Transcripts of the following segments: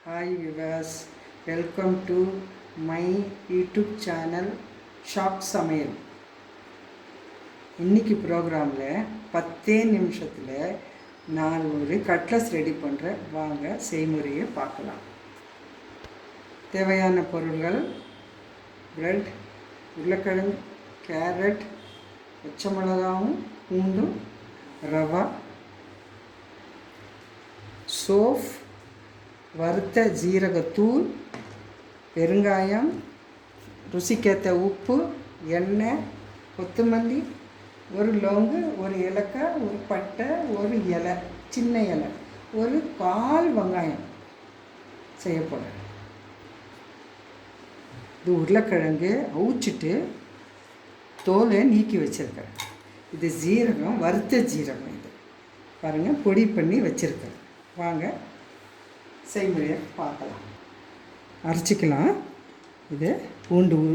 Hi viewers, welcome to my YouTube channel shock சமையல். இன்றைக்கி ப்ரோக்ராமில் 10 நிமிஷத்தில் நான் ஒரு கட்லஸ் ரெடி பண்ணுறேன். வாங்க செய்முறையை பார்க்கலாம். தேவையான பொருள்கள்: பிரெட், உருளைக்கிழங்கு, கேரட், பச்சை மிளகாவும் பூண்டும், ரவா, சோஃப், வறுத்த ஜீரகத்தூள், பெருங்காயம், ருசிக்கேற்ற உப்பு, எண்ணெய், கொத்தமல்லி, ஒரு லோங்கு, ஒரு ஏலக்காய், ஒரு பட்டை, ஒரு இலை, சின்ன இலை, ஒரு 1/4 வெங்காயம் செய்யப்படும். இது உருளைக்கிழங்கு அவிச்சிட்டு தோலை நீக்கி வச்சுருக்கேன். இது ஜீரகம், வறுத்த ஜீரகம். இது பாருங்கள், பொடி பண்ணி வச்சுருக்கேன். வாங்க செய்முறையை பார்க்கலாம். அரைச்சிக்கலாம். இது பூண்டும்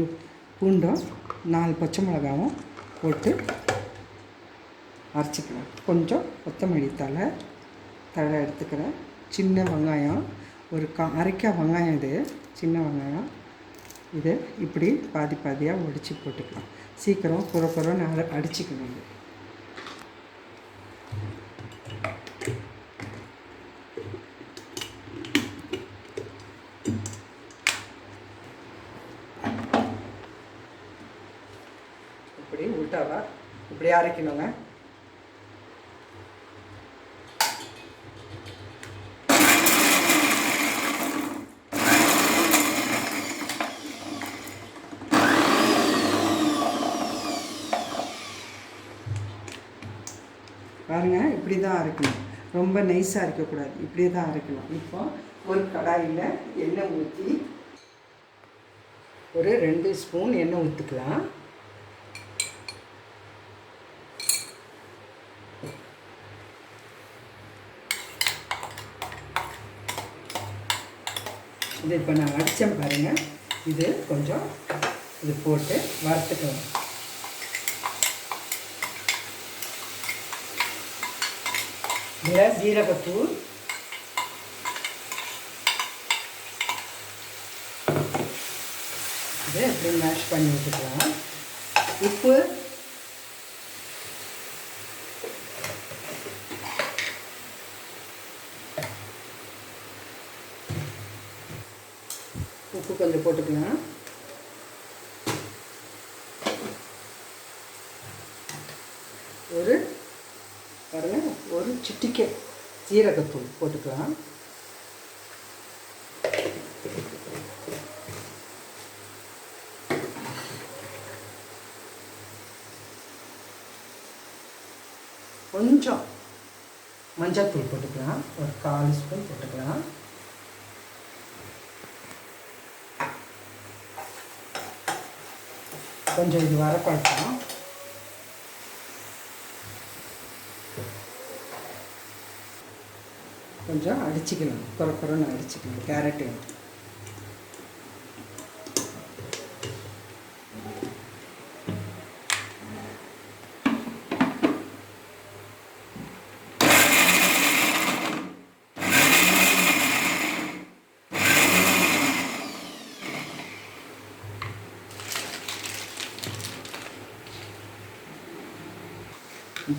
4 பச்சை மிளகாவும் போட்டு அரைச்சிக்கலாம். கொஞ்சம் கொத்தமல்லி தழை எடுத்துக்கிறேன். சின்ன வெங்காயம், ஒரு அரைக்காய் வெங்காயம், இது சின்ன வெங்காயம். இது இப்படி பாதி பாதியாக ஒடிச்சு போட்டுக்கலாம். சீக்கிரம் குறன்னு அடிச்சுக்கணும். இது இப்படி உள்டாவா இப்படி அரைக்கணுங்க. பாருங்கள், இப்படி தான் அரைக்கணும். ரொம்ப நைஸாக அரைக்கக்கூடாது. இப்படியே தான் அரைக்கணும். இப்போ ஒரு கடாயில் எண்ணெய் ஊற்றி ஒரு 2 ஸ்பூன் எண்ணெய் ஊற்றிக்கலாம். இது இப்போ நான் அடித்தேன் பாருங்கள். இது கொஞ்சம் இது போட்டு வறுத்துக்கலாம். இதில் ஜீரகத்தூள், இது இப்படி மேஷ் பண்ணி விட்டுக்கலாம். உப்பு, கொஞ்சம் போட்டுக்கலாம். ஒரு சிட்டிக்கை ஜீரகத்தூள் போட்டுக்கலாம். கொஞ்சம் மஞ்சள்தூள் போட்டுக்கலாம். ஒரு 1/4 ஸ்பூன் போட்டுக்கலாம். கொஞ்சம் இது வரப்படலாம். கொஞ்சம் அடிச்சுக்கலாம். குறன்னு அடிச்சுக்கலாம். கேரட்டு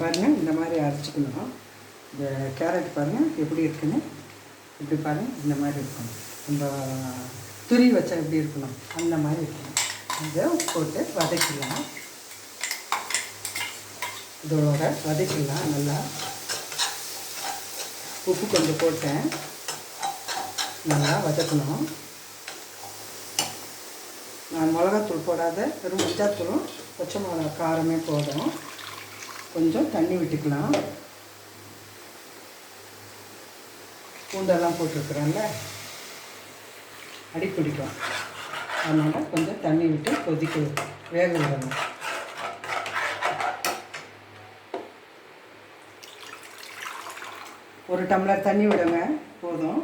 பாருங்கள், இந்த மாதிரி அரைச்சிக்கணும். இந்த கேரட் பாருங்கள் எப்படி இருக்குன்னு. இப்படி பாருங்கள், இந்த மாதிரி இருக்கணும். நம்ம துரி வச்சா எப்படி இருக்கணும், அந்த மாதிரி இருக்கணும். இதை போட்டு வதக்கிடலாம். இதோட வதக்கிடலாம். நல்லா உப்பு கொஞ்சம் போட்டேன். நல்லா வதக்கணும். நான் மிளகாத்தூள் போடாத வெறும் மஞ்சாத்தூளும் பச்சை மிளகா காரமே போதும். கொஞ்சம் தண்ணி விட்டுக்கலாம். பூண்டெல்லாம் போட்டிருக்குறோம்ல, அடி பிடிக்கும். அதனால் கொஞ்சம் தண்ணி விட்டு கொதிக்க வேக விடணும். ஒரு டம்ளர் தண்ணி விடுங்க, போதும்.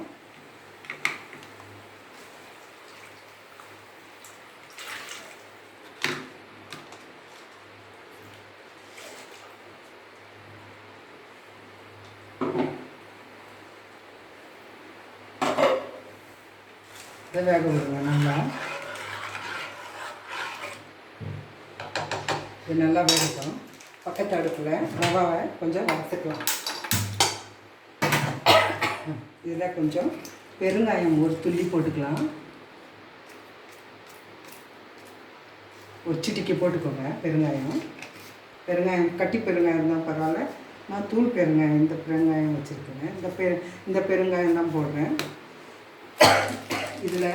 இதை வேக விடுங்க நல்லா. இது நல்லா வேகட்டும். பக்கத்து அடுப்பில் ரவாவை கொஞ்சம் வறுத்துக்கலாம். இதில் கொஞ்சம் பெருங்காயம் ஒரு துள்ளி போட்டுக்கலாம். ஒரு சிட்டிக்கு போட்டுக்கோங்க பெருங்காயம். கட்டி பெருங்காயம் தான் பரவாயில்ல. நான் தூள் பெருங்காயம், இந்த பெருங்காயம் வச்சுருக்கேங்க. இந்த பெருங்காயம் தான் போடுறேன். இதில்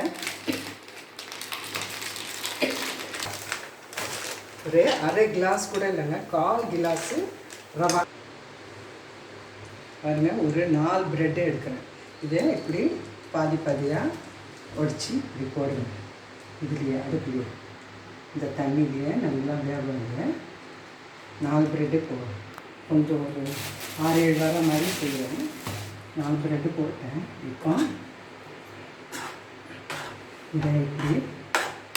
ஒரு அரை கிளாஸ் கூட இல்லைங்க, 1/4 கிளாஸு ரவா. பாருங்கள், ஒரு 4 ப்ரெட்டு எடுக்கிறேன். இதை இப்படி பாதி பாதியாக உடச்சி இப்படி போடுங்க. இதுலேயே அடுப்புலையே இந்த தண்ணியிலையே நல்லா வேகணுங்க. 4 ப்ரெட்டு போடும். கொஞ்சம் ஒரு 6-7 வாரம் மாதிரி செய்கிறேன். 4 ப்ரெட்டு போட்டேன். இப்போ இதை இப்படி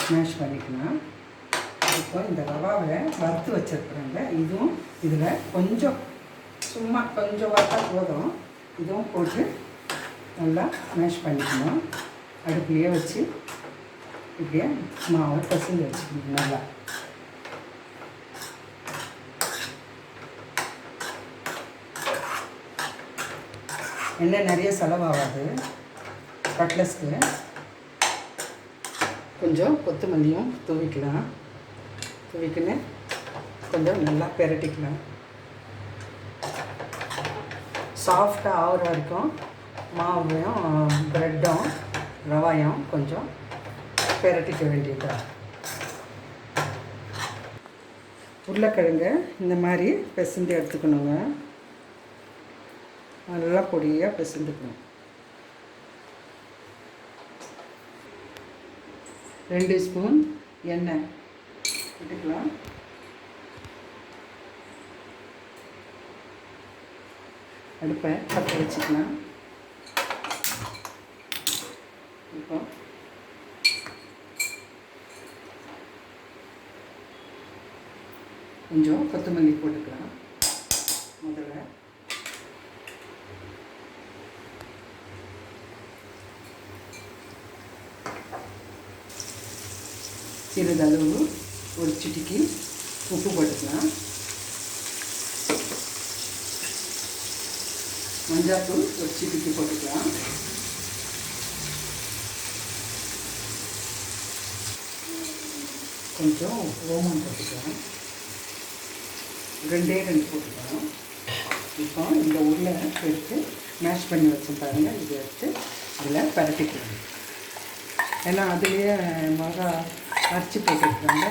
ஸ்மாஷ் பண்ணிக்கலாம். இப்போ இந்த ரவாவை வறுத்து வச்சுருக்குறாங்க. இதுவும் இதில் கொஞ்சம் சும்மா கொஞ்சம் வறுத்தா போதும். இதுவும் போட்டு நல்லா ஸ்மாஷ் பண்ணிக்கணும். அடுப்புலையே வச்சு இப்படியே மாவை பசங்க வச்சுக்கணும் நல்லா. எண்ணெய் நிறைய செலவாகாது கட்லஸ்க்கு. கொஞ்சம் கொத்தமல்லியும் தூவிக்கலாம். தூவிக்கின்னு கொஞ்சம் நல்லா பெரட்டிக்கலாம். சாஃப்டாக ஆகிற வரைக்கும் மாவையும் ப்ரெட்டும் ரவாயும் கொஞ்சம் பெரட்டிக்க வேண்டியது. உருளைக்கிழங்கு இந்த மாதிரி பிசைஞ்சு எடுத்துக்கணுங்க. நல்லா பொடியாக பிசைஞ்சுக்கணும். 2 ஸ்பூன் எண்ணெய் விட்டுக்கலாம். அடுப்பை பற்ற வச்சுக்கலாம். இப்போ கொஞ்சம் கொத்தமல்லி போட்டுக்கலாம். முதல்ல சிறிதளவு ஒரு சிட்டிக்கு உப்பு போட்டுக்கலாம். மஞ்சள் ஒரு சிட்டிக்கு போட்டுக்கலாம். கொஞ்சம் ஓமம் போட்டுக்கலாம். 2 போட்டுக்கலாம். இப்போ இந்த உருளை எடுத்து மேஷ் பண்ணி வச்சோம் பாருங்கள். இதை எடுத்து இதில் பரட்டிக்கலாம். ஏன்னா அதுலேயே மிளகா அரைச்சி போட்டுருக்காங்க,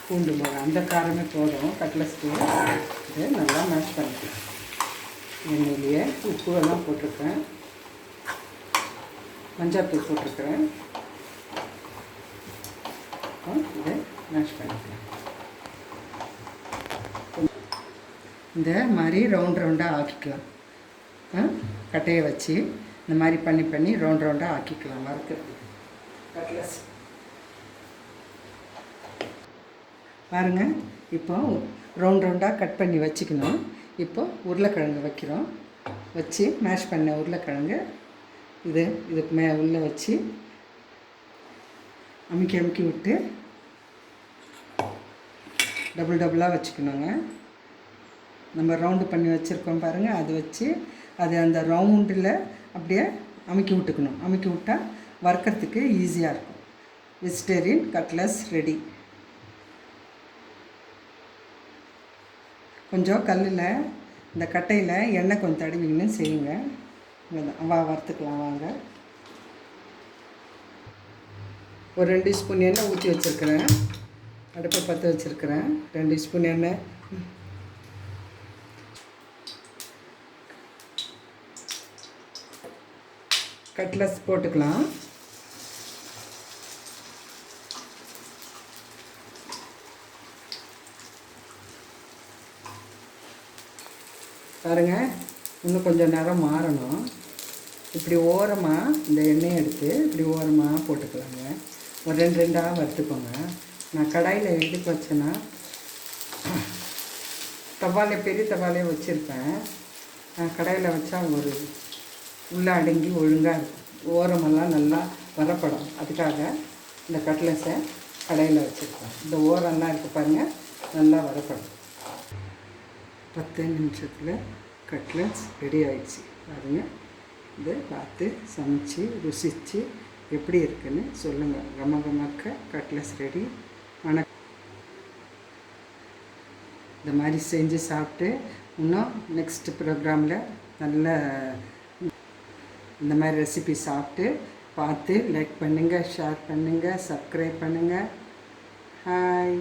பூண்டு மிளகா, அந்த காரமே போதும் கட்லஸ்க்கு. இதை நல்லா மேஷ் பண்ணிக்கலாம். எண்ணெயிலேயே உப்பு எல்லாம் போட்டிருக்கேன், மஞ்சள் போட்டிருக்கிறேன். இதை மேஷ் பண்ணிக்கலாம். இந்த மாதிரி ரவுண்டாக ஆக்கிக்கலாம். கட்டையை வச்சு இந்த மாதிரி பண்ணி ரவுண்டாக ஆக்கிக்கலாம் வறுக்கிறதுக்கு கட்லஸ். பாருங்கள், இப்போ ரவுண்டாக கட் பண்ணி வச்சுக்கணும். இப்போ உருளைக்கிழங்கு வைக்கிறோம். வச்சு மேஷ் பண்ண உருளைக்கிழங்கு இதுக்கு உள்ளே வச்சு அமுக்கி விட்டு டபுளாக வச்சுக்கணுங்க. நம்ம ரவுண்டு பண்ணி வச்சுருக்கோம் பாருங்கள், அது வச்சு அது அந்த ரவுண்டில் அப்படியே அமுக்கி விட்டுக்கணும். அமுக்கி விட்டால் வறுக்கிறதுக்கு ஈஸியாக இருக்கும். Vegetarian cutlets ready. கொஞ்சம் கல்லில் இந்த கட்டையில் எண்ணெய் கொஞ்சம் தடவிங்கன்னு செய்யுங்க. வறுத்துக்கலாம் வாங்க. ஒரு 2 ஸ்பூன் எண்ணெய் ஊற்றி வச்சுருக்கிறேன். அடுப்பை பற்ற வச்சுருக்கிறேன். 2 ஸ்பூன் எண்ணெய். கட்லஸ் போட்டுக்கலாம். பாருங்கள், இன்னும் கொஞ்சம் நேரம் மாறணும். இப்படி ஓரமாக இந்த எண்ணெயை எடுத்து இப்படி ஓரமாக போட்டுக்கலாங்க. ஒரு 2 வறுத்துக்கோங்க. நான் கடாயில் எதுக்கு வச்சேன்னா பெரிய தவாலே வச்சுருப்பேன். நான் கடாயில் வச்சா ஒரு உள்ளே அடங்கி ஒழுங்காக இருக்கும். ஓரமெல்லாம் நல்லா வரப்படும். அதுக்காக இந்த கட்லெட்ஸை கடையில் வச்சுருக்கோம். இந்த ஓரெல்லாம் இருக்குது பாருங்கள், நல்லா வரப்படும். 10 நிமிஷத்தில் கட்லெட்ஸ் ரெடி ஆகிடுச்சு பாருங்கள். இதை பார்த்து சமைச்சு ருசித்து எப்படி இருக்குன்னு சொல்லுங்கள். கமகமக்க கட்லெட்ஸ் ரெடி. வணக்கம். இந்த மாதிரி செஞ்சு சாப்பிட்டு இன்னும் நெக்ஸ்ட் ப்ரோக்ராமில் நல்ல இந்த மாதிரி ரெசிபி சாப்பிட்டு பார்த்து லைக் பண்ணுங்கள், ஷேர் பண்ணுங்கள், சப்ஸ்கிரைப் பண்ணுங்கள். ஹாய்.